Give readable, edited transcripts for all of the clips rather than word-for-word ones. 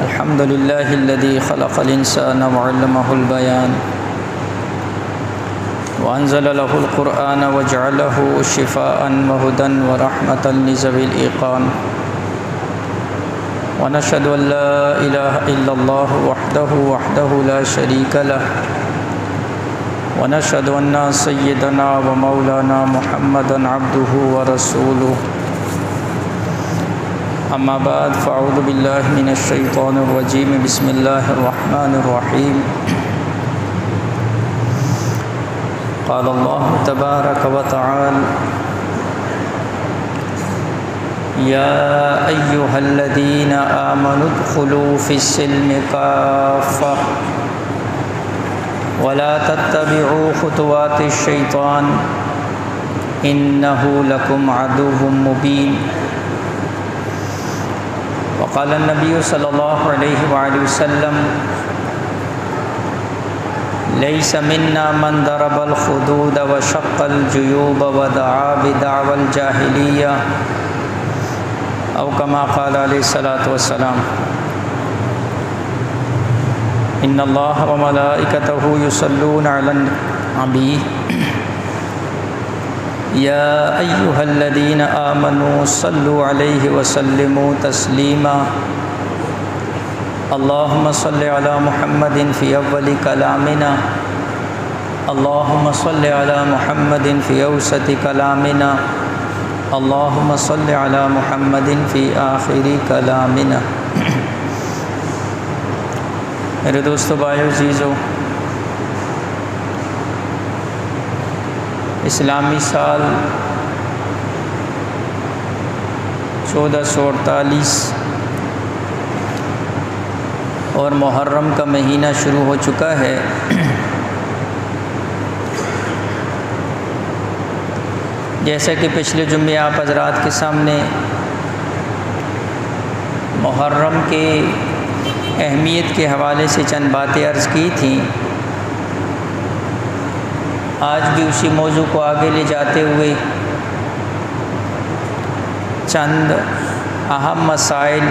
الحمد لله الذي خلق الإنسان وعلمه البيان وأنزل له القرآن وجعله شفاء وهدى ورحمة لذوي الإيقان ونشهد أن لا إله إلا الله وحده لا شريك له ونشهد أن سيدنا ومولانا محمدا عبده ورسوله أما بعد فأعوذ بالله من الشيطان الرجيم بسم الله الرحمن الرحيم قال الله تبارك وتعالى يا أيها الذين آمنوا ادخلوا في السلم كافة ولا تتبعوا خطوات الشيطان إنه لكم عدو مبين وقال النبي صلى الله عليه وآله وسلم ليس منا من ضرب الخدود وشق الجيوب ودعا بدعوى الجاهلية أو كما قال عليه الصلاة والسلام إن الله وملائكته يصلون على النبي يا أيها الذين آمنوا صلوا عليه وسلموا تسليما اللهم صل على محمد في أول كلامنا اللهم صل على محمد في أوسط كلامنا اللهم صل على محمد في آخر كلامنا میرے دوستو بھائیو عزیزو، اسلامی سال 1448 اور محرم کا مہینہ شروع ہو چکا ہے۔ جیسا کہ پچھلے جمعے آپ حضرات کے سامنے محرم کے اہمیت کے حوالے سے چند باتیں عرض کی تھیں، آج بھی اسی موضوع کو آگے لے جاتے ہوئے چند اہم مسائل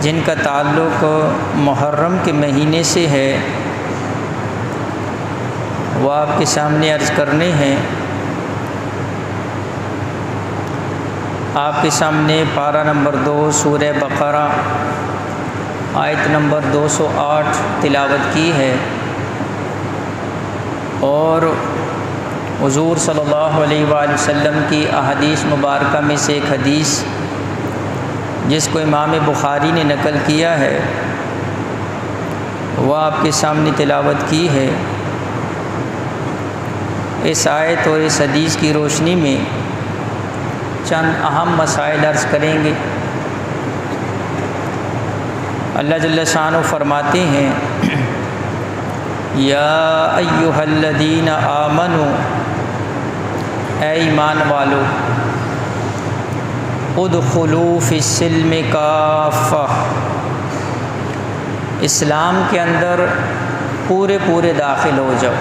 جن کا تعلق محرم کے مہینے سے ہے وہ آپ کے سامنے عرض کرنے ہیں۔ آپ کے سامنے پارہ نمبر 2 سورہ بقرہ آیت نمبر 208 تلاوت کی ہے، اور حضور صلی اللہ علیہ وآلہ وسلم کی احادیث مبارکہ میں سے ایک حدیث جس کو امام بخاری نے نقل کیا ہے وہ آپ کے سامنے تلاوت کی ہے۔ اس آیت اور اس حدیث کی روشنی میں چند اہم مسائل عرض کریں گے۔ اللہ جل شانہ فرماتے ہیں یا ایھا الذین آمنوا، اے ایمان والو، ادخلوا فی السلم کافہ، اسلام کے اندر پورے داخل ہو جاؤ،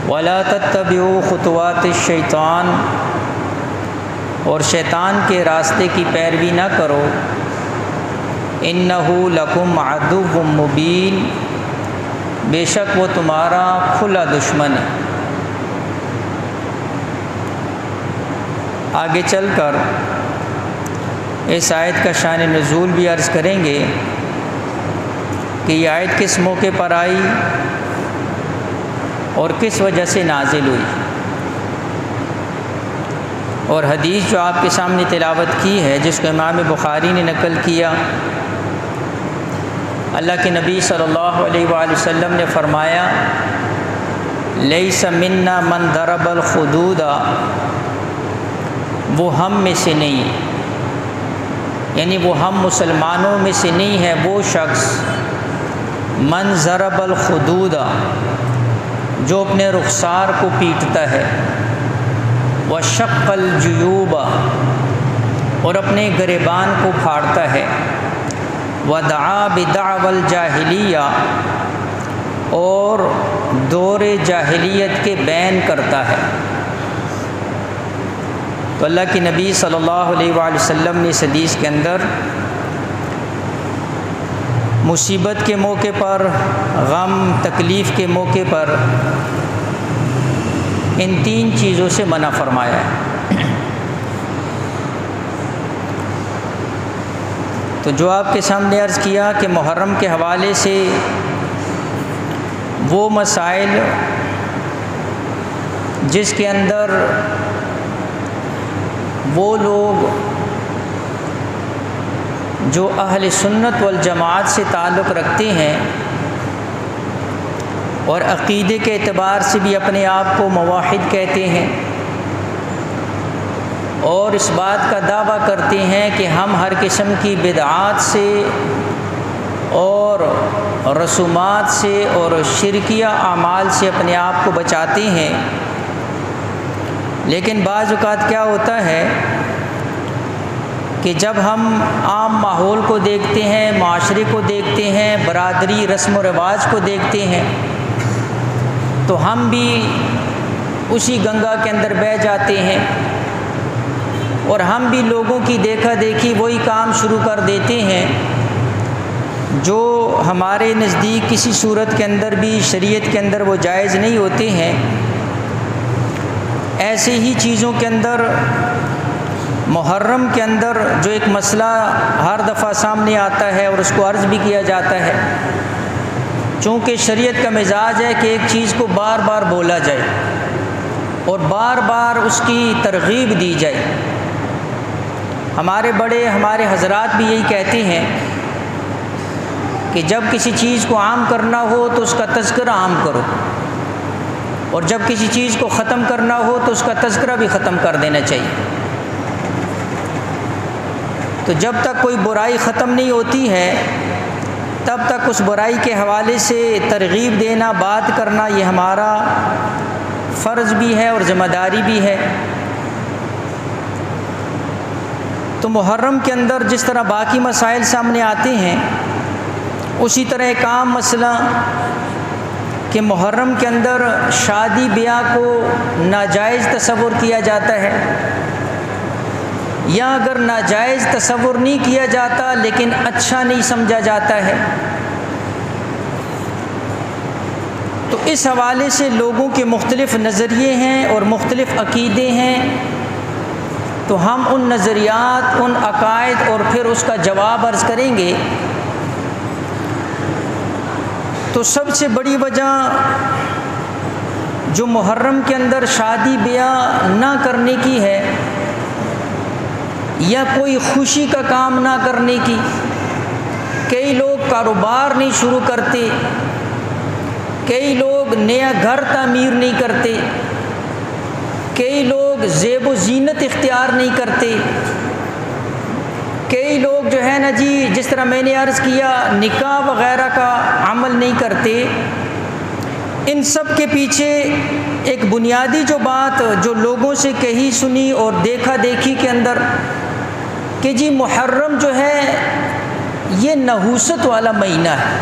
ولا تتبعوا خطوات الشیطان، اور شیطان کے راستے کی پیروی نہ کرو، انہ لکم عدو مبین، بے شک وہ تمہارا کھلا دشمن ہے۔ آگے چل کر اس آیت کا شان نزول بھی عرض کریں گے کہ یہ آیت کس موقع پر آئی اور کس وجہ سے نازل ہوئی، اور حدیث جو آپ کے سامنے تلاوت کی ہے جس کو امام بخاری نے نقل کیا، اللہ کے نبی صلی اللہ علیہ وآلہ وسلم نے فرمایا لیس منا من ضرب الخدود، وہ ہم میں سے نہیں، یعنی وہ ہم مسلمانوں میں سے نہیں ہے وہ شخص من ضرب الخدود جو اپنے رخسار کو پیٹتا ہے، وشق الجیوب اور اپنے گریبان کو پھاڑتا ہے، ودعا بدعوى الجاہلیہ اور دور جاہلیت کے بین کرتا ہے۔ تو اللہ کی نبی صلی اللہ علیہ وآلہ وسلم نے اس حدیث کے اندر مصیبت کے موقع پر، غم تکلیف کے موقع پر ان 3 چیزوں سے منع فرمایا ہے۔ تو جو آپ کے سامنے عرض کیا کہ محرم کے حوالے سے وہ مسائل جس کے اندر وہ لوگ جو اہل سنت والجماعت سے تعلق رکھتے ہیں اور عقیدے کے اعتبار سے بھی اپنے آپ کو موحد کہتے ہیں اور اس بات کا دعویٰ کرتے ہیں کہ ہم ہر قسم کی بدعات سے اور رسومات سے اور شرکیہ اعمال سے اپنے آپ کو بچاتے ہیں، لیکن بعض اوقات کیا ہوتا ہے کہ جب ہم عام ماحول کو دیکھتے ہیں، معاشرے کو دیکھتے ہیں، برادری رسم و رواج کو دیکھتے ہیں، تو ہم بھی اسی گنگا کے اندر بہہ جاتے ہیں اور ہم بھی لوگوں کی دیکھا دیکھی وہی کام شروع کر دیتے ہیں جو ہمارے نزدیک کسی صورت کے اندر بھی شریعت کے اندر وہ جائز نہیں ہوتے ہیں۔ ایسے ہی چیزوں کے اندر محرم کے اندر جو ایک مسئلہ ہر دفعہ سامنے آتا ہے اور اس کو عرض بھی کیا جاتا ہے، چونکہ شریعت کا مزاج ہے کہ ایک چیز کو بار بار بولا جائے اور بار بار اس کی ترغیب دی جائے۔ ہمارے بڑے، ہمارے حضرات بھی یہی کہتے ہیں کہ جب کسی چیز کو عام کرنا ہو تو اس کا تذکرہ عام کرو، اور جب کسی چیز کو ختم کرنا ہو تو اس کا تذکرہ بھی ختم کر دینا چاہیے۔ تو جب تک کوئی برائی ختم نہیں ہوتی ہے تب تک اس برائی کے حوالے سے ترغیب دینا، بات کرنا، یہ ہمارا فرض بھی ہے اور ذمہ داری بھی ہے۔ تو محرم کے اندر جس طرح باقی مسائل سامنے آتے ہیں، اسی طرح ایک عام مسئلہ کہ محرم کے اندر شادی بیاہ کو ناجائز تصور کیا جاتا ہے، یا اگر ناجائز تصور نہیں کیا جاتا لیکن اچھا نہیں سمجھا جاتا ہے، تو اس حوالے سے لوگوں کے مختلف نظریے ہیں اور مختلف عقیدے ہیں۔ تو ہم ان نظریات، ان عقائد اور پھر اس کا جواب عرض کریں گے۔ تو سب سے بڑی وجہ جو محرم کے اندر شادی بیاہ نہ کرنے کی ہے یا کوئی خوشی کا کام نہ کرنے کی، کئی لوگ کاروبار نہیں شروع کرتے، کئی لوگ نیا گھر تعمیر نہیں کرتے، کئی لوگ زیب و زینت اختیار نہیں کرتے، کئی لوگ جو ہے نا جی جس طرح میں نے عرض کیا نکاح وغیرہ کا عمل نہیں کرتے۔ ان سب کے پیچھے ایک بنیادی جو بات جو لوگوں سے کہی سنی اور دیکھا دیکھی کے اندر کہ جی محرم جو ہے یہ نحوست والا مہینہ ہے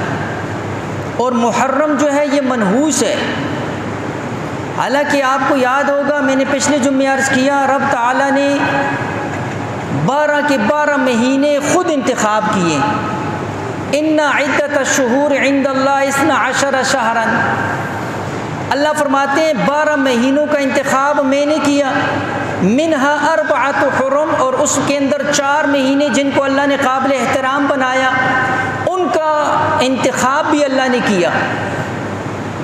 اور محرم جو ہے یہ منحوس ہے۔ حالانکہ آپ کو یاد ہوگا میں نے پچھلے جمعے عرض کیا رب تعالیٰ نے 12 کے 12 مہینے خود انتخاب کیے۔ ان عدت الشہور عند اللہ 12 شہرا، اللہ فرماتے ہیں 12 مہینوں کا انتخاب میں نے کیا، منہا 4 حرم، اور اس کے اندر 4 مہینے جن کو اللہ نے قابل احترام بنایا ان کا انتخاب بھی اللہ نے کیا۔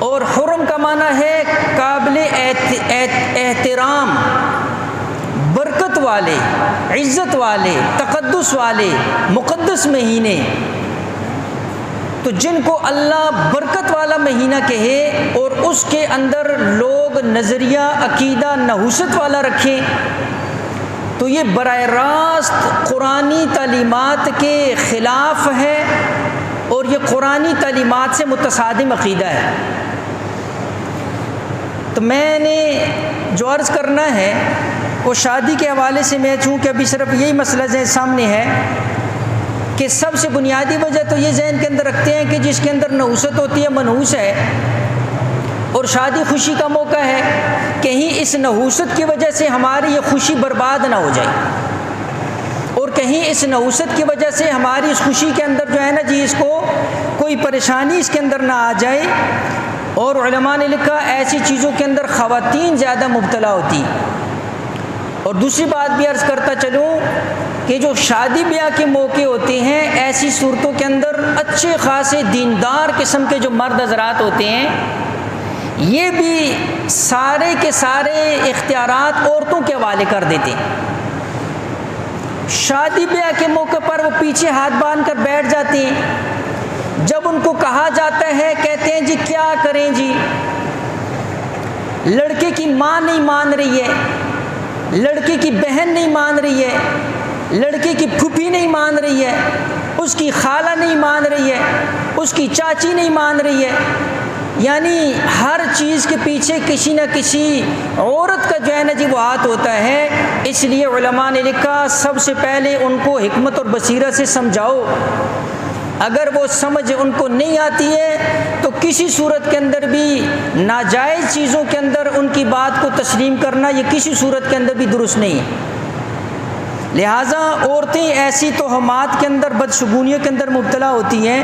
اور حرم کا معنی ہے قابل احترام، برکت والے، عزت والے، تقدس والے، مقدس مہینے۔ تو جن کو اللہ برکت والا مہینہ کہے اور اس کے اندر لوگ نظریہ عقیدہ نحوست والا رکھیں تو یہ براہ راست قرآنی تعلیمات کے خلاف ہے اور یہ قرآنی تعلیمات سے متصادم عقیدہ ہے۔ تو میں نے جو عرض کرنا ہے وہ شادی کے حوالے سے، میں چونکہ ابھی صرف یہی مسئلہ ذہن سامنے ہے کہ سب سے بنیادی وجہ تو یہ ذہن کے اندر رکھتے ہیں کہ جس کے اندر نحوست ہوتی ہے منحوس ہے اور شادی خوشی کا موقع ہے، کہیں اس نحوست کی وجہ سے ہماری یہ خوشی برباد نہ ہو جائے، اور کہیں اس نحوست کی وجہ سے ہماری اس خوشی کے اندر جو ہے نا جی اس کو کوئی پریشانی اس کے اندر نہ آ جائے۔ اور علماء نے لکھا ایسی چیزوں کے اندر خواتین زیادہ مبتلا ہوتی۔ اور دوسری بات بھی عرض کرتا چلوں کہ جو شادی بیاہ کے موقع ہوتے ہیں ایسی صورتوں کے اندر اچھے خاصے دیندار قسم کے جو مرد حضرات ہوتے ہیں یہ بھی سارے کے سارے اختیارات عورتوں کے حوالے کر دیتے ہیں۔ شادی بیاہ کے موقع پر وہ پیچھے ہاتھ باندھ کر بیٹھ جاتے ہیں، جب ان کو کہا جاتا ہے کہتے ہیں جی کیا کریں جی، لڑکے کی ماں نہیں مان رہی ہے، لڑکے کی بہن نہیں مان رہی ہے، لڑکے کی پھوپھی نہیں مان رہی ہے، اس کی خالہ نہیں مان رہی ہے، اس کی چاچی نہیں مان رہی ہے، یعنی ہر چیز کے پیچھے کسی نہ کسی عورت کا جو ہے نا جی وہ ہاتھ ہوتا ہے۔ اس لیے علماء نے لکھا سب سے پہلے ان کو حکمت اور بصیرت سے سمجھاؤ، اگر وہ سمجھ ان کو نہیں آتی ہے تو کسی صورت کے اندر بھی ناجائز چیزوں کے اندر ان کی بات کو تسلیم کرنا یہ کسی صورت کے اندر بھی درست نہیں ہے۔ لہٰذا عورتیں ایسی توہمات کے اندر بدشگونیوں کے اندر مبتلا ہوتی ہیں،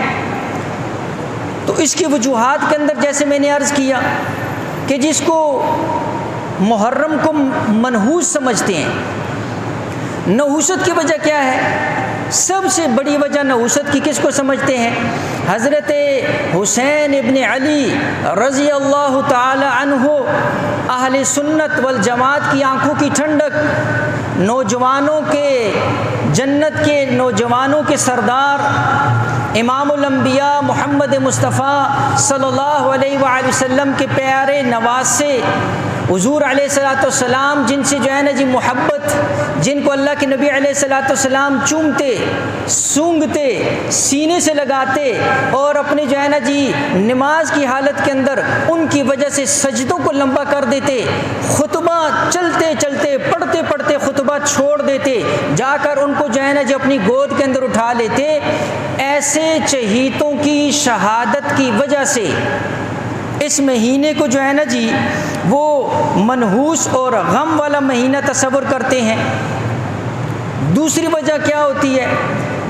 تو اس کی وجوہات کے اندر جیسے میں نے عرض کیا کہ جس کو محرم کو منحوس سمجھتے ہیں، نحوست کی وجہ کیا ہے؟ سب سے بڑی وجہ نحوست کی کس کو سمجھتے ہیں؟ حضرت حسین ابن علی رضی اللہ تعالی عنہ، اہل سنت والجماعت کی آنکھوں کی ٹھنڈک، نوجوانوں کے جنت کے نوجوانوں کے سردار امام الانبیاء محمد مصطفیٰ صلی اللہ علیہ وآلہ وسلم کے پیارے نواسے حضور علیہ الصلوۃ والسلام، جن سے جو ہے نا جی محبت، جن کو اللہ کے نبی علیہ الصلوۃ والسلام چومتے، سونگھتے، سینے سے لگاتے اور اپنے جو ہے نا جی نماز کی حالت کے اندر ان کی وجہ سے سجدوں کو لمبا کر دیتے، خطبہ چلتے چلتے پڑھتے پڑھتے خطبہ چھوڑ دیتے، جا کر ان کو جو ہے نا جی اپنی گود کے اندر اٹھا لیتے۔ ایسے چہیتوں کی شہادت کی وجہ سے اس مہینے کو جو ہے نا جی وہ منحوس اور غم والا مہینہ تصور کرتے ہیں۔ دوسری وجہ کیا ہوتی ہے؟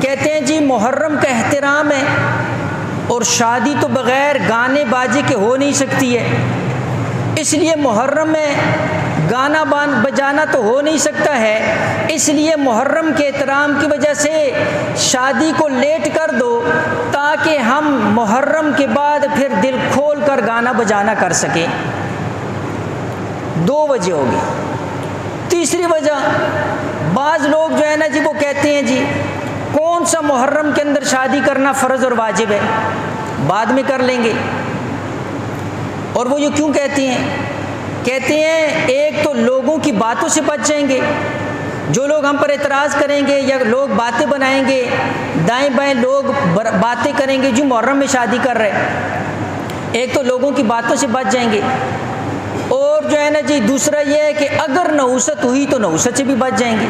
کہتے ہیں جی محرم کا احترام ہے اور شادی تو بغیر گانے باجے کے ہو نہیں سکتی ہے، اس لیے محرم میں گانا بجانا تو ہو نہیں سکتا ہے، اس لیے محرم کے احترام کی وجہ سے شادی کو لیٹ کر دو تاکہ ہم محرم کے بعد پھر دل کھول کر گانا بجانا کر سکیں۔ دو وجہ ہوگی۔ تیسری وجہ، بعض لوگ جو ہے نا جی وہ کہتے ہیں جی کون سا محرم کے اندر شادی کرنا فرض اور واجب ہے، بعد میں کر لیں گے۔ اور وہ یہ کیوں کہتے ہیں؟ کہتے ہیں ایک تو لوگوں کی باتوں سے بچ جائیں گے، جو لوگ ہم پر اعتراض کریں گے یا لوگ باتیں بنائیں گے، دائیں بائیں لوگ باتیں کریں گے جو محرم میں شادی کر رہے، ایک تو لوگوں کی باتوں سے بچ جائیں گے، اور جو ہے نا جی دوسرا یہ ہے کہ اگر نحوست ہوئی تو نحوست سے بھی بچ جائیں گے۔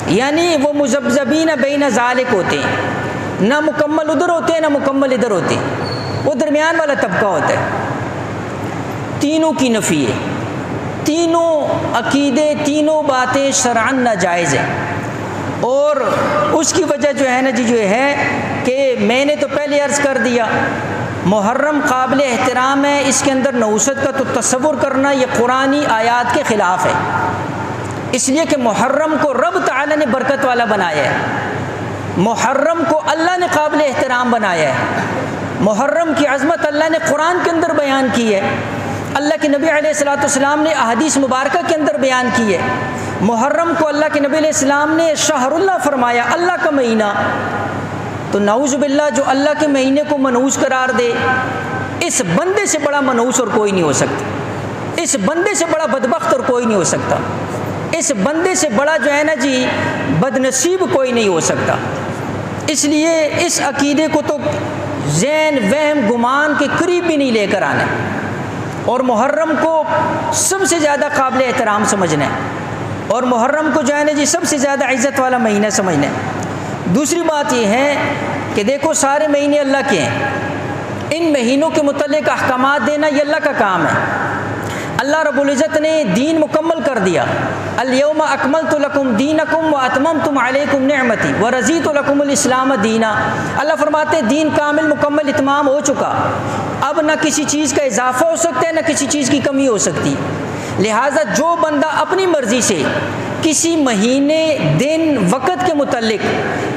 یعنی وہ مذبذبین بین ذالک ہوتے ہیں، نہ مکمل ادھر ہوتے ہیں نہ مکمل ادھر ہوتے ہیں، وہ درمیان والا طبقہ ہوتا ہے۔ تینوں کی نفی ہے، تینوں عقیدے، تینوں باتیں شرعاً ناجائز ہیں، اور اس کی وجہ جو ہے نا جی جو ہے کہ میں نے تو پہلے عرض کر دیا محرم قابل احترام ہے، اس کے اندر نحوست کا تو تصور کرنا یہ قرآنی آیات کے خلاف ہے، اس لیے کہ محرم کو رب تعالی نے برکت والا بنایا ہے، محرم کو اللہ نے قابل احترام بنایا ہے، محرم کی عظمت اللہ نے قرآن کے اندر بیان کی ہے، اللہ کے نبی علیہ الصلوۃ والسلام نے احادیث مبارکہ کے اندر بیان کی ہے۔ محرم کو اللہ کے نبی علیہ السلام نے شہر اللہ فرمایا، اللہ کا مہینہ، تو نعوذ باللہ جو اللہ کے مہینے کو منحوس قرار دے، اس بندے سے بڑا منحوس اور کوئی نہیں ہو سکتا، اس بندے سے بڑا بدبخت اور کوئی نہیں ہو سکتا، اس بندے سے بڑا جو ہے نا جی بدنصیب کوئی نہیں ہو سکتا۔ اس لیے اس عقیدے کو تو ذہن وہم گمان کے قریب بھی نہیں لے کر آنا ہے، اور محرم کو سب سے زیادہ قابل احترام سمجھنا ہے، اور محرم کو جو ہے نا جی سب سے زیادہ عزت والا مہینہ سمجھنا ہے۔ دوسری بات یہ ہے کہ دیکھو سارے مہینے اللہ کے ہیں، ان مہینوں کے متعلق احکامات دینا یہ اللہ کا کام ہے۔ اللہ رب العزت نے دین مکمل کر دیا، الیوم اکملت لکم دینکم واتممت علیکم نعمتی ورضیت لکم الاسلام دینا۔ اللہ فرماتے دین کامل مکمل اتمام ہو چکا، اب نہ کسی چیز کا اضافہ ہو سکتا ہے نہ کسی چیز کی کمی ہو سکتی۔ لہٰذا جو بندہ اپنی مرضی سے کسی مہینے، دن، وقت کے متعلق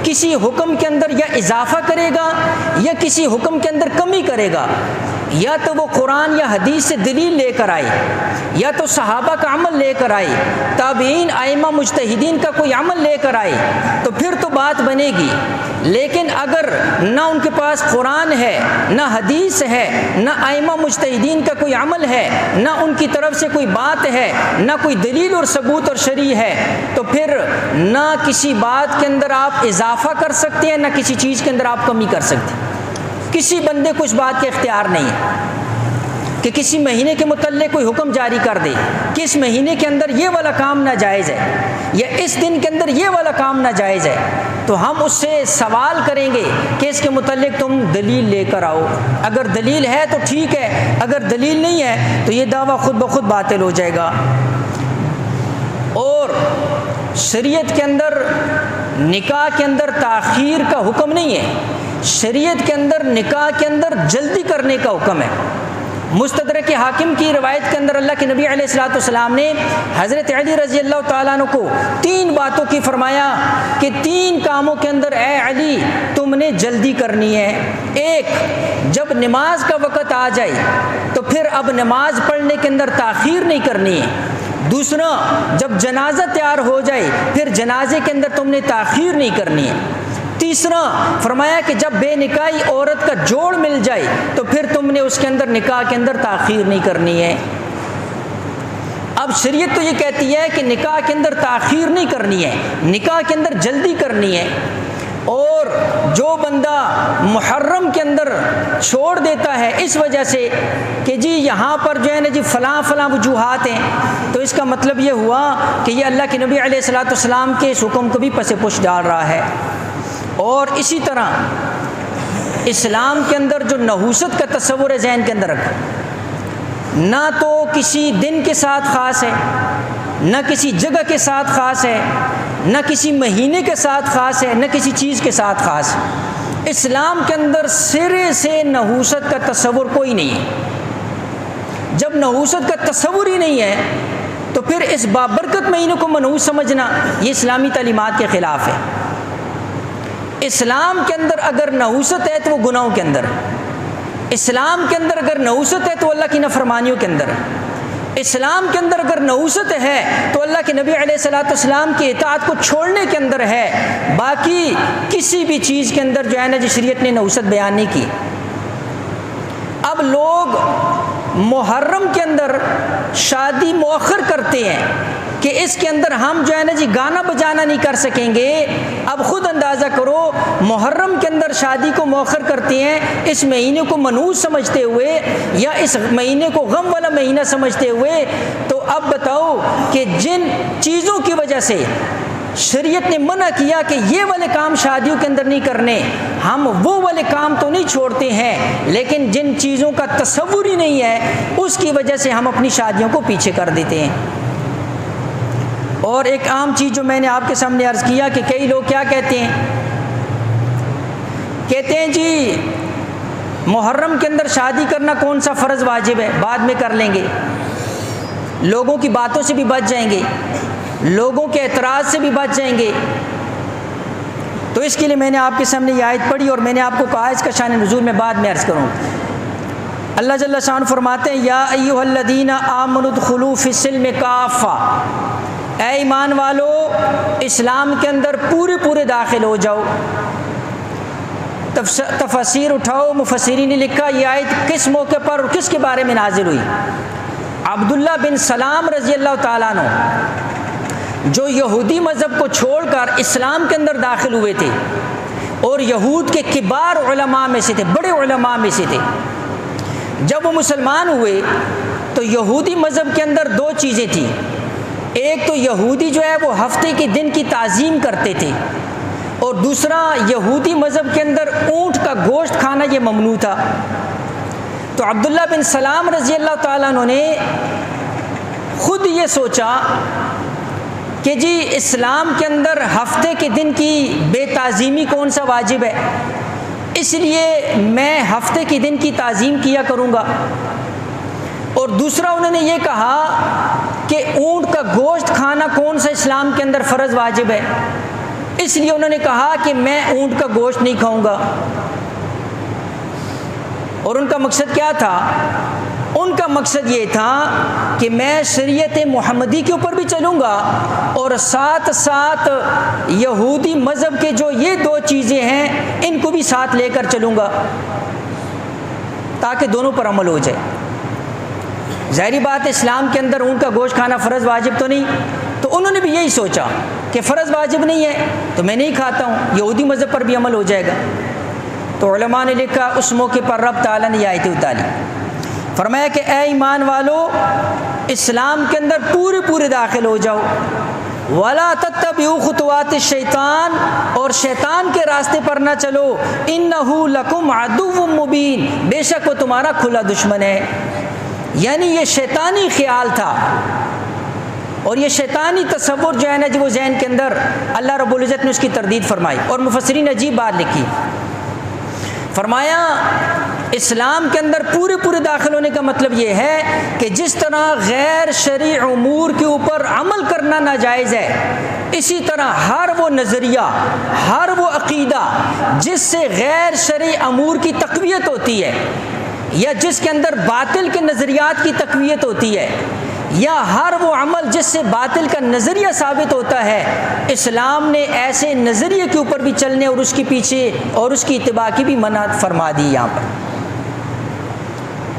کسی حکم کے اندر یا اضافہ کرے گا یا کسی حکم کے اندر کمی کرے گا، یا تو وہ قرآن یا حدیث سے دلیل لے کر آئے، یا تو صحابہ کا عمل لے کر آئے، تابعین، ائمہ مجتہدین کا کوئی عمل لے کر آئے، تو پھر تو بات بنے گی۔ لیکن اگر نہ ان کے پاس قرآن ہے، نہ حدیث ہے، نہ ائمہ مجتہدین کا کوئی عمل ہے، نہ ان کی طرف سے کوئی بات ہے، نہ کوئی دلیل اور ثبوت اور شرع ہے، تو پھر نہ کسی بات کے اندر آپ اضافہ کر سکتے ہیں، نہ کسی چیز کے اندر آپ کمی کر سکتے ہیں۔ کسی بندے کو اس بات کے اختیار نہیں ہے کہ کسی مہینے کے متعلق کوئی حکم جاری کر دے کہ اس مہینے کے اندر یہ والا کام ناجائز ہے یا اس دن کے اندر یہ والا کام ناجائز ہے، تو ہم اس سے سوال کریں گے کہ اس کے متعلق تم دلیل لے کر آؤ۔ اگر دلیل ہے تو ٹھیک ہے، اگر دلیل نہیں ہے تو یہ دعویٰ خود بخود باطل ہو جائے گا۔ اور شریعت کے اندر نکاح کے اندر تاخیر کا حکم نہیں ہے، شریعت کے اندر نکاح کے اندر جلدی کرنے کا حکم ہے۔ مستدرک حاکم کی روایت کے اندر اللہ کے نبی علیہ الصلوۃ والسلام نے حضرت علی رضی اللہ تعالیٰ عنہ کو 3 باتوں کی فرمایا کہ 3 کاموں کے اندر اے علی تم نے جلدی کرنی ہے۔ ایک، جب نماز کا وقت آ جائے تو پھر اب نماز پڑھنے کے اندر تاخیر نہیں کرنی ہے۔ دوسرا، جب جنازہ تیار ہو جائے پھر جنازے کے اندر تم نے تاخیر نہیں کرنی ہے۔ تیسرا فرمایا کہ جب بے نکاحی عورت کا جوڑ مل جائے تو پھر تم نے اس کے اندر نکاح کے اندر تاخیر نہیں کرنی ہے۔ اب شریعت تو یہ کہتی ہے کہ نکاح کے اندر تاخیر نہیں کرنی ہے، نکاح کے اندر جلدی کرنی ہے۔ اور جو بندہ محرم کے اندر چھوڑ دیتا ہے اس وجہ سے کہ جی یہاں پر جو ہے نا جی فلاں فلاں وجوہات ہیں، تو اس کا مطلب یہ ہوا کہ یہ اللہ کے نبی علیہ الصلوۃ والسلام کے اس حکم کو بھی پس پش ڈال رہا ہے۔ اور اسی طرح اسلام کے اندر جو نحوست کا تصور ہے ذہن کے اندر رکھا، نہ تو کسی دن کے ساتھ خاص ہے، نہ کسی جگہ کے ساتھ خاص ہے، نہ کسی مہینے کے ساتھ خاص ہے، نہ کسی چیز کے ساتھ خاص ہے۔ اسلام کے اندر سرے سے نحوست کا تصور کوئی نہیں ہے۔ جب نحوست کا تصور ہی نہیں ہے تو پھر اس بابرکت مہینے کو منحوس سمجھنا یہ اسلامی تعلیمات کے خلاف ہے۔ اسلام کے اندر اگر نحوست ہے تو وہ گناہوں کے اندر، اسلام کے اندر اگر نحوست ہے تو اللہ کی نافرمانیوں کے اندر، اسلام کے اندر اگر نحوست ہے تو اللہ کے نبی علیہ الصلوۃ والسلام کی اطاعت کو چھوڑنے کے اندر ہے۔ باقی کسی بھی چیز کے اندر جو ہے نا جی شریعت نے نحوست بیان نہیں کی۔ اب لوگ محرم کے اندر شادی مؤخر کرتے ہیں کہ اس کے اندر ہم جو ہے نا جی گانا بجانا نہیں کر سکیں گے۔ اب خود اندازہ کرو، محرم کے اندر شادی کو مؤخر کرتے ہیں اس مہینے کو منحوس سمجھتے ہوئے یا اس مہینے کو غم والا مہینہ سمجھتے ہوئے، تو اب بتاؤ کہ جن چیزوں کی وجہ سے شریعت نے منع کیا کہ یہ والے کام شادیوں کے اندر نہیں کرنے، ہم وہ والے کام تو نہیں چھوڑتے ہیں، لیکن جن چیزوں کا تصور ہی نہیں ہے اس کی وجہ سے ہم اپنی شادیوں کو پیچھے کر دیتے ہیں۔ اور ایک عام چیز جو میں نے آپ کے سامنے عرض کیا کہ کئی لوگ کیا کہتے ہیں جی محرم کے اندر شادی کرنا کون سا فرض واجب ہے، بعد میں کر لیں گے، لوگوں کی باتوں سے بھی بچ جائیں گے، لوگوں کے اعتراض سے بھی بچ جائیں گے۔ تو اس کے لیے میں نے آپ کے سامنے یہ آیت پڑھی اور میں نے آپ کو کہا اس کا شان نزول میں بعد میں عرض کروں۔ اللہ جل شان فرماتے ہیں یا ایھا الذین آمنوا ادخلوا فی السلم کافہ، اے ایمان والو اسلام کے اندر پورے داخل ہو جاؤ۔ تفاسیر اٹھاؤ، مفسرین نے لکھا یہ آیت کس موقع پر اور کس کے بارے میں نازل ہوئی۔ عبداللہ بن سلام رضی اللہ تعالیٰ عنہ جو یہودی مذہب کو چھوڑ کر اسلام کے اندر داخل ہوئے تھے اور یہود کے کبار علماء میں سے تھے، بڑے علماء میں سے تھے، جب وہ مسلمان ہوئے تو یہودی مذہب کے اندر 2 چیزیں تھیں۔ ایک تو یہودی جو ہے وہ ہفتے کے دن کی تعظیم کرتے تھے، اور دوسرا یہودی مذہب کے اندر اونٹ کا گوشت کھانا یہ ممنوع تھا۔ تو عبداللہ بن سلام رضی اللہ تعالیٰ عنہ نے خود یہ سوچا کہ جی اسلام کے اندر ہفتے کے دن کی بے تعظیمی کون سا واجب ہے، اس لیے میں ہفتے کے دن کی تعظیم کیا کروں گا۔ اور دوسرا انہوں نے یہ کہا کہ اونٹ کا گوشت کھانا کون سا اسلام کے اندر فرض واجب ہے، اس لیے انہوں نے کہا کہ میں اونٹ کا گوشت نہیں کھاؤں گا۔ اور ان کا مقصد کیا تھا؟ ان کا مقصد یہ تھا کہ میں شریعت محمدی کے اوپر بھی چلوں گا اور ساتھ ساتھ یہودی مذہب کے جو یہ دو چیزیں ہیں ان کو بھی ساتھ لے کر چلوں گا تاکہ دونوں پر عمل ہو جائے۔ ظاہری بات اسلام کے اندر اونٹ کا گوشت کھانا فرض واجب تو نہیں، تو انہوں نے بھی یہی سوچا کہ فرض واجب نہیں ہے تو میں نہیں کھاتا ہوں، یہودی مذہب پر بھی عمل ہو جائے گا۔ تو علماء نے لکھا اس موقع پر رب تعالیٰ نے یہ آیت اتاری، فرمایا کہ اے ایمان والو اسلام کے اندر پورے داخل ہو جاؤ، وَلَا تَتَّبِعُوا خُطُوَاتِ الشَّيْطَانِ، اور شیطان کے راستے پر نہ چلو، إِنَّهُ لَكُمْ عَدُوٌّ مُّبِينٌ، بے شک وہ تمہارا کھلا دشمن ہے۔ یعنی یہ شیطانی خیال تھا اور یہ شیطانی تصور جو ہے نا جی وہ ذہن کے اندر اللہ رب العزت نے اس کی تردید فرمائی۔ اور مفسرین عجیب بات لکھی، فرمایا اسلام کے اندر پورے داخل ہونے کا مطلب یہ ہے کہ جس طرح غیر شرعی امور کے اوپر عمل کرنا ناجائز ہے، اسی طرح ہر وہ نظریہ، ہر وہ عقیدہ جس سے غیر شرعی امور کی تقویت ہوتی ہے یا جس کے اندر باطل کے نظریات کی تقویت ہوتی ہے، یا ہر وہ عمل جس سے باطل کا نظریہ ثابت ہوتا ہے، اسلام نے ایسے نظریے کے اوپر بھی چلنے اور اس کے پیچھے اور اس کی اتباع کی بھی منع فرما دی یہاں پر۔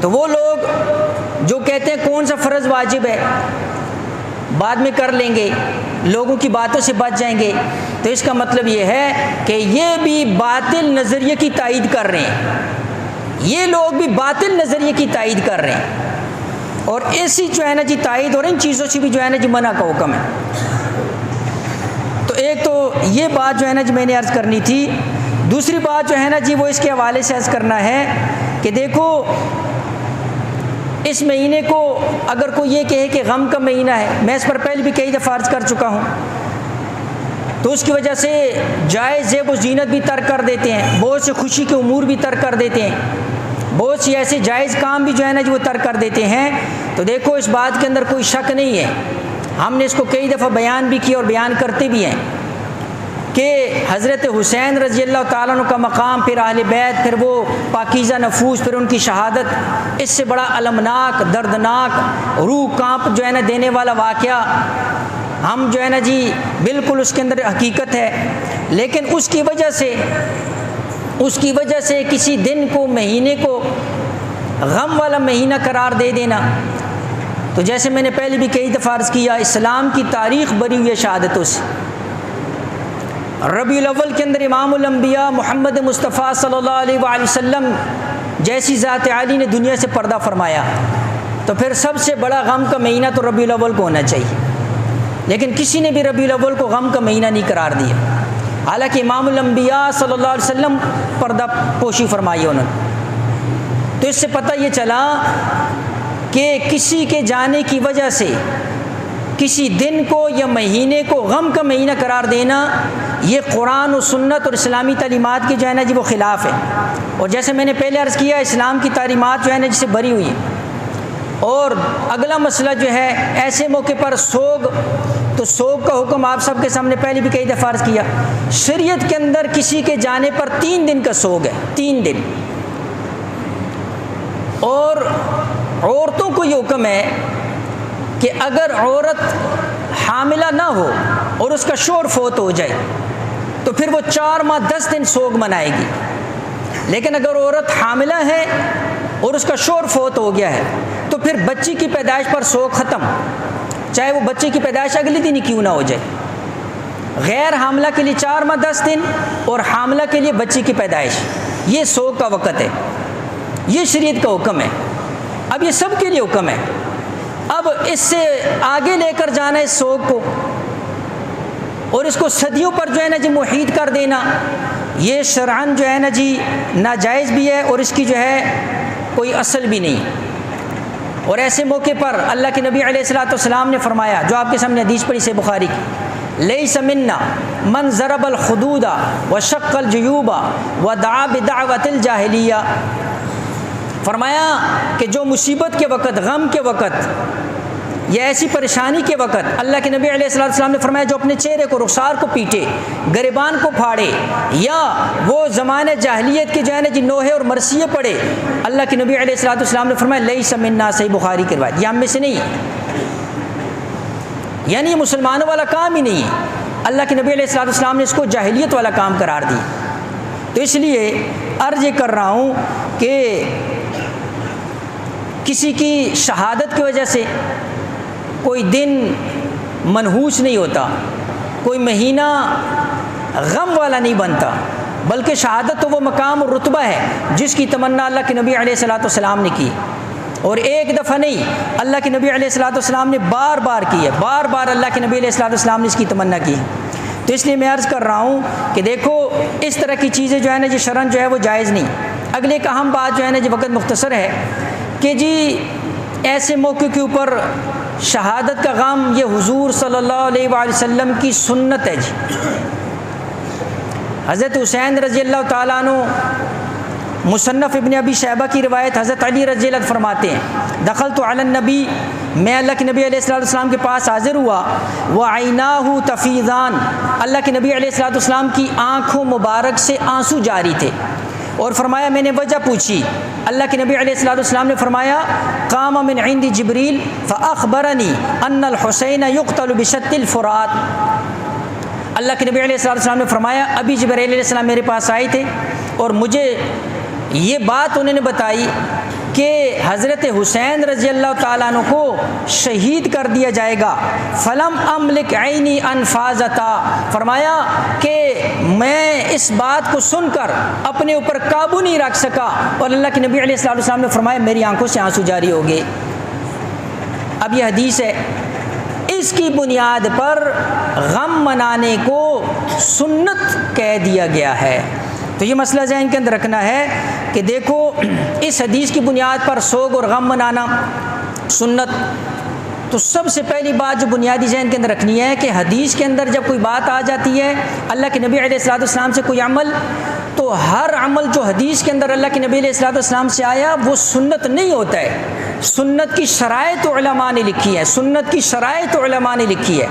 تو وہ لوگ جو کہتے ہیں کون سا فرض واجب ہے بعد میں کر لیں گے، لوگوں کی باتوں سے بچ جائیں گے، تو اس کا مطلب یہ ہے کہ یہ بھی باطل نظریے کی تائید کر رہے ہیں، یہ لوگ بھی باطل نظریے کی تائید کر رہے ہیں، اور ایسی جو ہے نا جی تائید اور ان چیزوں سے بھی جو ہے نا جی منع کا حکم ہے۔ تو ایک تو یہ بات جو ہے نا جی میں نے عرض کرنی تھی۔ دوسری بات جو ہے نا جی وہ اس کے حوالے سے عرض کرنا ہے کہ دیکھو اس مہینے کو اگر کوئی یہ کہے کہ غم کا مہینہ ہے، میں اس پر پہلے بھی کئی دفعہ عرض کر چکا ہوں، تو اس کی وجہ سے جائز زیب و زینت بھی ترک کر دیتے ہیں، بہت سے خوشی کے امور بھی ترک کر دیتے ہیں، بہت سی ایسے جائز کام بھی جو ہے نا جو وہ ترک کر دیتے ہیں۔ تو دیکھو اس بات کے اندر کوئی شک نہیں ہے، ہم نے اس کو کئی دفعہ بیان بھی کیا اور بیان کرتے بھی ہیں کہ حضرت حسین رضی اللہ تعالیٰ عنہ کا مقام، پھر اہل بیت، پھر وہ پاکیزہ نفوس، پھر ان کی شہادت، اس سے بڑا المناک، دردناک، روح کانپ جو ہے نا دینے والا واقعہ ہم جو ہے نا جی بالکل اس کے اندر حقیقت ہے، لیکن اس کی وجہ سے کسی دن کو، مہینے کو غم والا مہینہ قرار دے دینا، تو جیسے میں نے پہلے بھی کئی دفعہ عرض کیا، اسلام کی تاریخ بری ہوئی ہے شہادتوں سے۔ ربیع الاول کے اندر امام الانبیاء محمد مصطفیٰ صلی اللہ علیہ وآلہ وسلم جیسی ذات عالی نے دنیا سے پردہ فرمایا، تو پھر سب سے بڑا غم کا مہینہ تو ربیع الاول کو ہونا چاہیے، لیکن کسی نے بھی ربیع الاول کو غم کا مہینہ نہیں قرار دیا، حالانکہ امام الانبیاء صلی اللہ علیہ وسلم پردہ پوشی فرمائی انہوں نے۔ تو اس سے پتہ یہ چلا کہ کسی کے جانے کی وجہ سے کسی دن کو یا مہینے کو غم کا مہینہ قرار دینا، یہ قرآن و سنت اور اسلامی تعلیمات کے جو ہے نا جی وہ خلاف ہے، اور جیسے میں نے پہلے عرض کیا اسلام کی تعلیمات جو ہے نا جس سے بری ہوئی ہیں۔ اور اگلا مسئلہ جو ہے ایسے موقع پر سوگ، تو سوگ کا حکم آپ سب کے سامنے پہلے بھی کئی دفعہ عرض کیا، شریعت کے اندر کسی کے جانے پر 3 دن کا سوگ ہے، 3 دن۔ اور عورتوں کو یہ حکم ہے کہ اگر عورت حاملہ نہ ہو اور اس کا شوہر فوت ہو جائے تو پھر وہ 4 ماہ 10 دن سوگ منائے گی، لیکن اگر عورت حاملہ ہے اور اس کا شوہر فوت ہو گیا ہے تو پھر بچی کی پیدائش پر سوگ ختم، چاہے وہ بچے کی پیدائش اگلے دن ہی کیوں نہ ہو جائے۔ غیر حاملہ کے لیے 4 ماہ 10 دن اور حاملہ کے لیے بچی کی پیدائش، یہ سوگ کا وقت ہے، یہ شریعت کا حکم ہے۔ اب یہ سب کے لیے حکم ہے، اب اس سے آگے لے کر جانا اس سوگ کو اور اس کو صدیوں پر جو ہے نا جی محیط کر دینا، یہ شرعاً جو ہے نا جی ناجائز بھی ہے اور اس کی جو ہے کوئی اصل بھی نہیں۔ اور ایسے موقع پر اللہ کے نبی علیہ الصلوۃ والسلام نے فرمایا، جو آپ کے سامنے حدیث پڑھی سے بخاری کی، لیس منا من ضرب الخدود وشق الجیوب ودعا بدعوۃ الجاہلیہ، فرمایا کہ جو مصیبت کے وقت، غم کے وقت یا ایسی پریشانی کے وقت اللہ کے نبی علیہ الصلوۃ والسلام نے فرمایا جو اپنے چہرے کو، رخسار کو پیٹے، گریبان کو پھاڑے، یا وہ زمانے جاہلیت کے جو ہے نا جی نوحے اور مرثیے پڑے، اللہ کے نبی علیہ الصلوۃ والسلام نے فرمایا لیس منا، صحیح بخاری کی روایت، یہ ہم میں سے نہیں ہے، یعنی یہ مسلمانوں والا کام ہی نہیں ہے۔ اللہ کے نبی علیہ الصلوۃ والسلام نے اس کو جاہلیت والا کام قرار دی۔ تو اس لیے عرض یہ کر رہا ہوں کہ کسی کی شہادت کی وجہ سے کوئی دن منحوس نہیں ہوتا، کوئی مہینہ غم والا نہیں بنتا، بلکہ شہادت تو وہ مقام اور رتبہ ہے جس کی تمنا اللہ کے نبی علیہ الصلوۃ والسلام نے کی، اور ایک دفعہ نہیں، اللہ کے نبی علیہ الصلوۃ والسلام نے بار بار کی ہے، بار بار اللہ کے نبی علیہ الصلوۃ والسلام نے اس کی تمنا کی ہے۔ تو اس لیے میں عرض کر رہا ہوں کہ دیکھو اس طرح کی چیزیں جو ہے نا جی شرعاً جو ہے وہ جائز نہیں۔ اگلے ایک اہم بات جو ہے نا جی، وقت مختصر ہے، کہ جی ایسے موقع کے اوپر شہادت کا غم یہ حضور صلی اللہ علیہ وآلہ وسلم کی سنت ہے جی۔ حضرت حسین رضی اللہ تعالیٰ عنہ، مصنف ابن ابی شیبہ کی روایت، حضرت علی رضی اللہ عنہ فرماتے ہیں، دخلت علی النبی، میں اللہ کے نبی علیہ الصلوۃ والسلام کے پاس حاضر ہوا، وعیناہ تفیضان، اللہ کے نبی علیہ الصلوۃ والسلام کی آنکھوں مبارک سے آنسو جاری تھے، اور فرمایا میں نے وجہ پوچھی، اللہ کے نبی علیہ الصلوۃ والسلام نے فرمایا قام من عند جبریل فاخبرنی ان الحسین یقتل بشط الفرات، اللہ کے نبی علیہ الصلوۃ والسلام نے فرمایا ابھی جبرائیل علیہ السلام میرے پاس آئے تھے اور مجھے یہ بات انہوں نے بتائی کہ حضرت حسین رضی اللہ تعالیٰ عنہ کو شہید کر دیا جائے گا، فلم املک عینی انفاذتا، فرمایا کہ میں اس بات کو سن کر اپنے اوپر قابو نہیں رکھ سکا، اور اللہ کے نبی علیہ الصلوۃ والسلام نے فرمایا میری آنکھوں سے آنسو جاری ہو گئے۔ اب یہ حدیث ہے، اس کی بنیاد پر غم منانے کو سنت کہہ دیا گیا ہے۔ تو یہ مسئلہ ذہن کے اندر رکھنا ہے کہ دیکھو اس حدیث کی بنیاد پر سوگ اور غم منانا سنت۔ تو سب سے پہلی بات جو بنیادی ذہن کے اندر رکھنی ہے کہ حدیث کے اندر جب کوئی بات آ جاتی ہے اللہ کے نبی علیہ الصلوۃ والسلام سے کوئی عمل، تو ہر عمل جو حدیث کے اندر اللہ کے نبی علیہ الصلوۃ والسلام سے آیا وہ سنت نہیں ہوتا ہے۔ سنت کی شرائط علماء نے لکھی ہے، سنت کی شرائط علماء نے لکھی ہے۔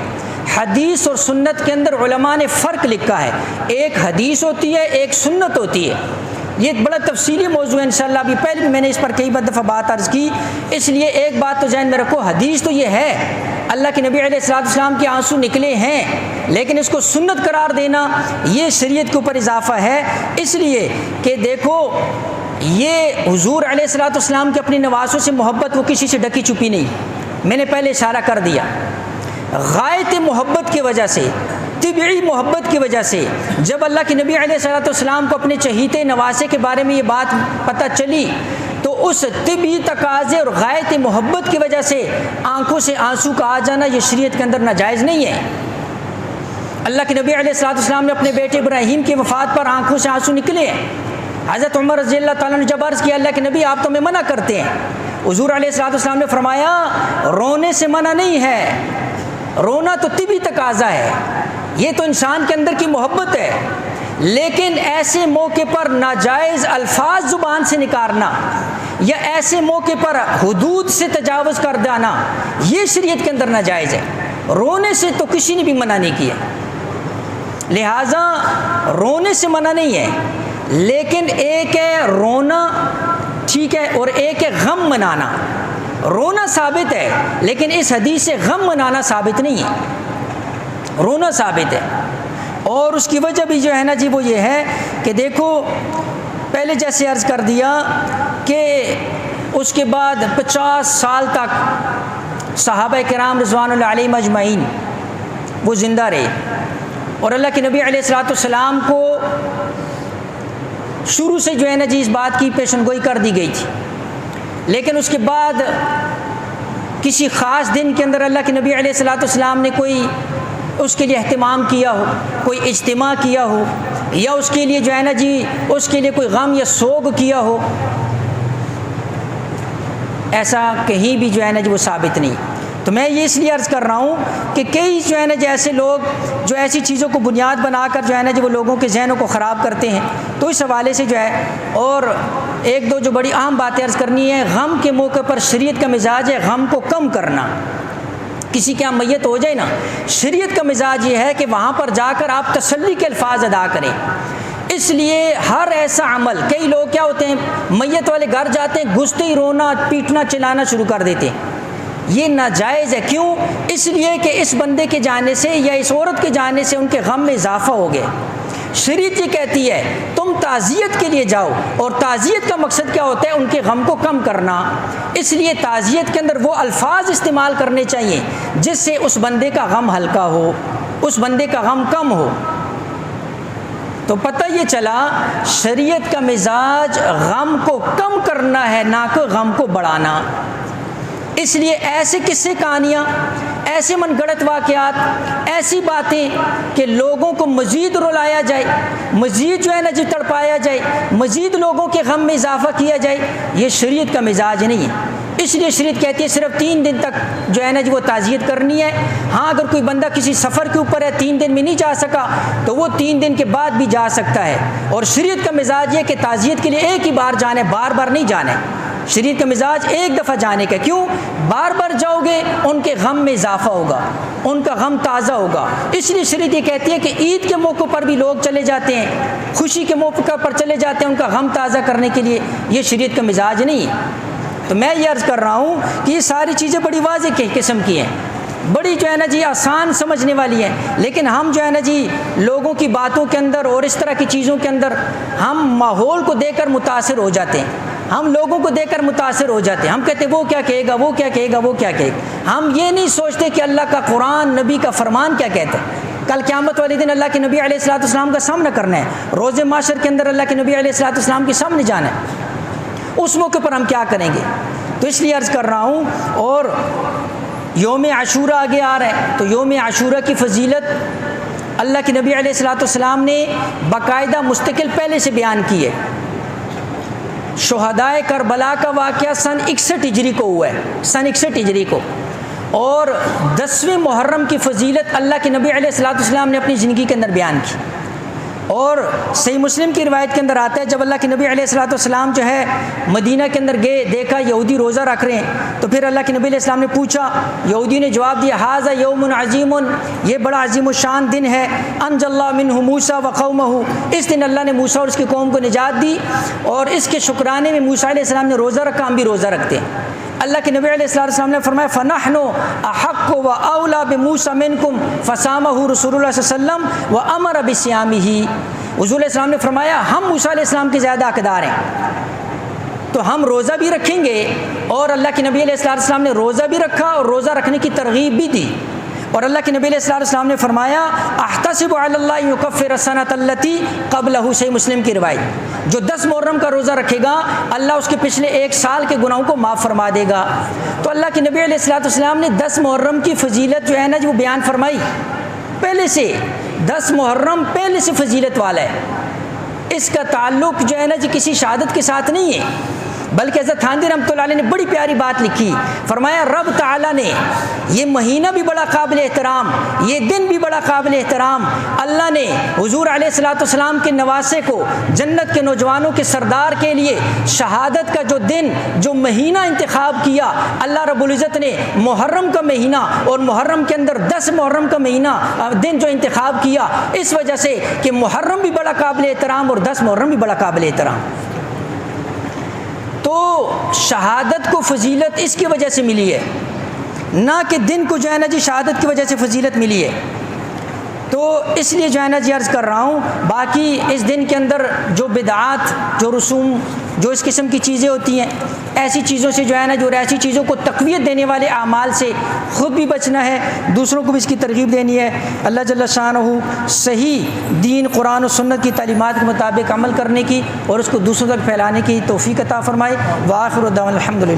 حدیث اور سنت کے اندر علماء نے فرق لکھا ہے، ایک حدیث ہوتی ہے، ایک سنت ہوتی ہے۔ یہ بڑا تفصیلی موضوع ہے انشاءاللہ، ابھی پہلے بھی میں نے اس پر کئی دفعہ بات عرض کی، اس لیے ایک بات تو ذہن میں رکھو، حدیث تو یہ ہے اللہ کے نبی علیہ الصلوۃ والسلام کے آنسو نکلے ہیں، لیکن اس کو سنت قرار دینا یہ شریعت کے اوپر اضافہ ہے، اس لیے کہ دیکھو یہ حضور علیہ الصلوۃ والسلام کے اپنے نواسوں سے محبت وہ کسی سے ڈکی چھپی نہیں، میں نے پہلے اشارہ کر دیا، غایت محبت کی وجہ سے، طبعی محبت کی وجہ سے جب اللہ کے نبی علیہ الصلوۃ والسلام کو اپنے چہیتے نواسے کے بارے میں یہ بات پتہ چلی تو اس طبعی تقاضے اور غایت محبت کی وجہ سے آنکھوں سے آنسو کا آ جانا یہ شریعت کے اندر ناجائز نہیں ہے۔ اللہ کے نبی علیہ الصلوۃ والسلام نے اپنے بیٹے ابراہیم کی وفات پر آنکھوں سے آنسو نکلے ہیں۔ حضرت عمر رضی اللہ تعالیٰ نے جب عرض کیا اللہ کے نبی آپ تو ہمیں منع کرتے ہیں، حضور علیہ الصلوۃ والسلام نے فرمایا رونے سے منع نہیں ہے، رونا تو طبعی تقاضا ہے، یہ تو انسان کے اندر کی محبت ہے، لیکن ایسے موقع پر ناجائز الفاظ زبان سے نکارنا یا ایسے موقع پر حدود سے تجاوز کر دینا یہ شریعت کے اندر ناجائز ہے۔ رونے سے تو کسی نے بھی منع نہیں کیا، لہٰذا رونے سے منع نہیں ہے، لیکن ایک ہے رونا ٹھیک ہے اور ایک ہے غم منانا۔ رونا ثابت ہے لیکن اس حدیث سے غم منانا ثابت نہیں ہے، رونا ثابت ہے، اور اس کی وجہ بھی جو ہے نا جی وہ یہ ہے کہ دیکھو پہلے جیسے عرض کر دیا کہ اس کے بعد 50 سال تک صحابہ کرام رضوان اللہ علیہم اجمعین وہ زندہ رہے، اور اللہ کے نبی علیہ الصلوۃ والسلام کو شروع سے جو ہے نا جی اس بات کی پیشن گوئی کر دی گئی تھی، لیکن اس کے بعد کسی خاص دن کے اندر اللہ کے نبی علیہ الصلوۃ والسلام نے کوئی اس کے لیے اہتمام کیا ہو، کوئی اجتماع کیا ہو، یا اس کے لیے جو ہے نا جی اس کے لیے کوئی غم یا سوگ کیا ہو، ایسا کہیں بھی جو ہے نا وہ ثابت نہیں۔ تو میں یہ اس لیے عرض کر رہا ہوں کہ کئی جو ہے نا ایسے لوگ جو ایسی چیزوں کو بنیاد بنا کر جو ہے نا وہ لوگوں کے ذہنوں کو خراب کرتے ہیں، تو اس حوالے سے جو ہے اور ایک دو جو بڑی اہم باتیں عرض کرنی ہے۔ غم کے موقع پر شریعت کا مزاج ہے غم کو کم کرنا۔ کسی کے یہاں میت ہو جائے نا، شریعت کا مزاج یہ ہے کہ وہاں پر جا کر آپ تسلی کے الفاظ ادا کریں۔ اس لیے ہر ایسا عمل، کئی لوگ کیا ہوتے ہیں میت والے گھر جاتے ہیں گھستے ہی رونا پیٹنا چلانا شروع کر دیتے ہیں، یہ ناجائز ہے۔ کیوں؟ اس لیے کہ اس بندے کے جانے سے یا اس عورت کے جانے سے ان کے غم میں اضافہ ہو گیا۔ شریعت یہ کہتی ہے تم تعزیت کے لیے جاؤ، اور تعزیت کا مقصد کیا ہوتا ہے؟ ان کے غم کو کم کرنا۔ اس لیے تعزیت کے اندر وہ الفاظ استعمال کرنے چاہیے جس سے اس بندے کا غم ہلکا ہو، اس بندے کا غم کم ہو۔ تو پتہ یہ چلا شریعت کا مزاج غم کو کم کرنا ہے، نہ کہ غم کو بڑھانا۔ اس لیے ایسے قصے کہانیاں، ایسے من گڑت واقعات، ایسی باتیں کہ لوگوں کو مزید رلایا جائے، مزید جو ہے نا تڑپایا جائے، مزید لوگوں کے غم میں اضافہ کیا جائے، یہ شریعت کا مزاج نہیں ہے۔ اس لیے شریعت کہتی ہے صرف 3 دن تک جو ہے نا وہ تعزیت کرنی ہے۔ ہاں اگر کوئی بندہ کسی سفر کے اوپر ہے 3 دن میں نہیں جا سکا تو وہ 3 دن کے بعد بھی جا سکتا ہے۔ اور شریعت کا مزاج یہ کہ تعزیت کے لیے ایک ہی بار جانا ہے، بار بار نہیں جانا ہے۔ شریعت کا مزاج ایک دفعہ جانے کا۔ کیوں؟ بار بار جاؤ گے ان کے غم میں اضافہ ہوگا، ان کا غم تازہ ہوگا۔ اس لیے شریعت یہ کہتی ہے کہ عید کے موقع پر بھی لوگ چلے جاتے ہیں، خوشی کے موقع پر چلے جاتے ہیں ان کا غم تازہ کرنے کے لیے، یہ شریعت کا مزاج نہیں ہے۔ تو میں یہ عرض کر رہا ہوں کہ یہ ساری چیزیں بڑی واضح قسم کی ہیں، بڑی جو ہے نا آسان سمجھنے والی ہیں، لیکن ہم جو ہے نا لوگوں کی باتوں کے اندر اور اس طرح کی چیزوں کے اندر ہم ماحول کو دیکھ کر متاثر ہو جاتے ہیں، ہم لوگوں کو دیکھ کر متاثر ہو جاتے ہیں۔ ہم کہتے ہیں وہ کیا کہے گا، وہ کیا کہے گا، وہ کیا کہے گا۔ ہم یہ نہیں سوچتے کہ اللہ کا قرآن، نبی کا فرمان کیا کہتا ہے۔ کل قیامت والے دن اللہ کے نبی علیہ الصلوۃ والسلام کا سامنا کرنا ہے، روز محشر کے اندر اللہ کے نبی علیہ الصلوۃ والسلام کے سامنے جانا ہے، اس موقع پر ہم کیا کریں گے؟ تو اس لیے عرض کر رہا ہوں۔ اور یوم عاشورہ آگے آ رہا ہے، تو یوم عاشورہ کی فضیلت اللہ کے نبی علیہ الصلوۃ والسلام نے باقاعدہ مستقل پہلے سے بیان کی ہے۔ شہدائے کربلا کا واقعہ سن 61 ہجری کو ہوا ہے، سن 61 ہجری کو، اور 10ویں محرم کی فضیلت اللہ کے نبی علیہ الصلوۃ والسلام نے اپنی زندگی کے اندر بیان کی۔ اور صحیح مسلم کی روایت کے اندر آتا ہے جب اللہ کے نبی علیہ الصلوۃ والسلام جو ہے مدینہ کے اندر گئے، دیکھا یہودی روزہ رکھ رہے ہیں، تو پھر اللہ کے نبی علیہ السلام نے پوچھا، یہودی نے جواب دیا ھذا یوم عظیم، یہ بڑا عظیم الشان دن ہے، انجى اللہ منہ موسیٰ وقومہ، اس دن اللہ نے موسیٰ اور اس کی قوم کو نجات دی، اور اس کے شکرانے میں موسیٰ علیہ السلام نے روزہ رکھا، ہم بھی روزہ رکھتے ہیں۔ اللہ کے نبی علیہ السلام نے فرمایا فَنَحْنُ أَحَقُّ وَأَوْلَى بِمُوسَىٰ مِنْكُمْ فَصَامَهُ رسول اللہ صلی اللہ علیہ وسلم وَأَمَرَ بِصِيَامِهِ۔ حضور علیہ السلام نے فرمایا ہم موسیٰ علیہ السلام کے زیادہ حقدار ہیں، تو ہم روزہ بھی رکھیں گے، اور اللہ کے نبی علیہ السلام نے روزہ بھی رکھا اور روزہ رکھنے کی ترغیب بھی دی۔ اور اللہ کے نبی علیہ السلام نے فرمایا احتسب علی اللہ یکفر السنۃ التی قبلہ، صحیح مسلم کی روایت، جو 10 محرم کا روزہ رکھے گا اللہ اس کے پچھلے 1 سال کے گناہوں کو معاف فرما دے گا۔ تو اللہ کے نبی علیہ السلام نے 10 محرم کی فضیلت جو ہے نا وہ بیان فرمائی پہلے سے۔ 10 محرم پہلے سے فضیلت والا ہے، اس کا تعلق جو ہے نا کسی شہادت کے ساتھ نہیں ہے، بلکہ حضرت تھانوی رحمۃ اللہ علیہ نے بڑی پیاری بات لکھی، فرمایا رب تعالیٰ نے یہ مہینہ بھی بڑا قابل احترام، یہ دن بھی بڑا قابل احترام، اللہ نے حضور علیہ الصلوۃ والسلام کے نواسے کو، جنت کے نوجوانوں کے سردار کے لیے شہادت کا جو دن، جو مہینہ انتخاب کیا، اللہ رب العزت نے محرم کا مہینہ، اور محرم کے اندر 10 محرم کا مہینہ دن جو انتخاب کیا، اس وجہ سے کہ محرم بھی بڑا قابل احترام اور 10 محرم بھی بڑا قابل احترام۔ تو شہادت کو فضیلت اس کی وجہ سے ملی ہے، نہ کہ دن کو جو ہے نا شہادت کی وجہ سے فضیلت ملی ہے۔ تو اس لیے جو ہے نا عرض کر رہا ہوں، باقی اس دن کے اندر جو بدعات، جو رسوم، جو اس قسم کی چیزیں ہوتی ہیں، ایسی چیزوں سے جو ہے نا ایسی چیزوں کو تقویت دینے والے اعمال سے خود بھی بچنا ہے، دوسروں کو بھی اس کی ترغیب دینی ہے۔ اللہ جل شانہ صحیح دین قرآن و سنت کی تعلیمات کے مطابق عمل کرنے کی اور اس کو دوسروں تک پھیلانے کی توفیق عطا فرمائے۔ وآخر دعوانا الحمدللہ۔